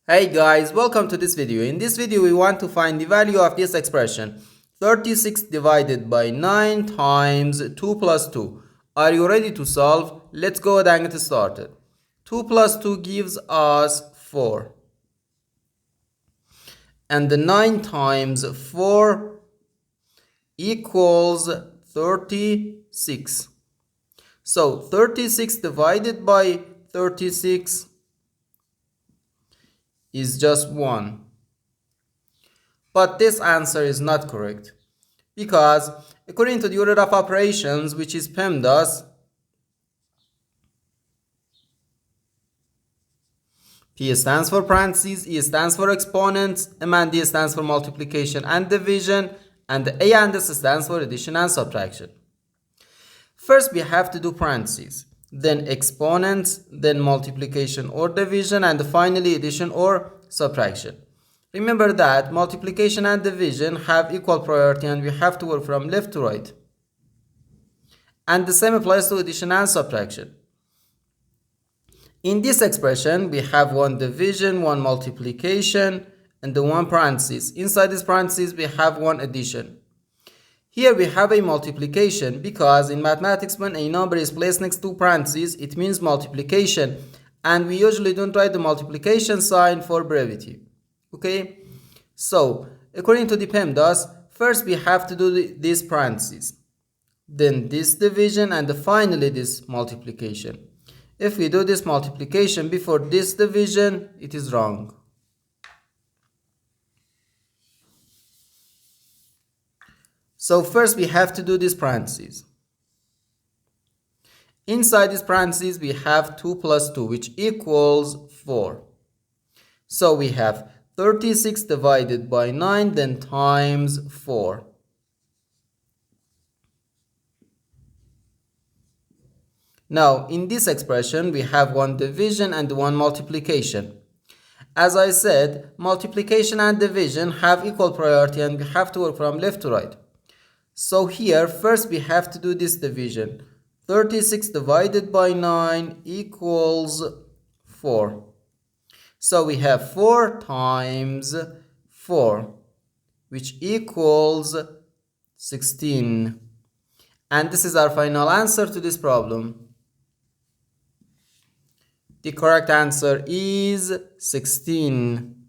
Hey guys, welcome to this video. In this video we want to find the value of this expression 36 divided by 9 times 2 plus 2. Are you ready to solve? Let's go ahead and get started. 2 plus 2 gives us 4. And the 9 times 4 equals 36. So 36 divided by 36 is just 1. But this answer is not correct because according to the order of operations, which is PEMDAS, P stands for parentheses, E stands for exponents, M and D stands for multiplication and division, and the A and S stands for addition and subtraction. First we have to do parentheses, then exponents, then multiplication or division, and finally addition or subtraction. Remember that multiplication and division have equal priority and we have to work from left to right. And the same applies to addition and subtraction. In this expression, we have one division, one multiplication, and the one parentheses. Inside this parentheses, we have one addition. Here we have a multiplication because in mathematics when a number is placed next to parentheses, it means multiplication, and we usually don't write the multiplication sign for brevity. Okay, so according to the PEMDAS, first we have to do this parentheses, then this division, and finally this multiplication. If we do this multiplication before this division, it is wrong. So first we have to do this parentheses. Inside this parentheses we have 2 plus 2, which equals 4. So we have 36 divided by 9, then times 4. Now in this expression we have one division and one multiplication. As I said, multiplication and division have equal priority and we have to work from left to right. So here first we have to do this division. 36 divided by 9 equals 4. So we have 4 times 4, which equals 16. And this is our final answer to this problem. The correct answer is 16.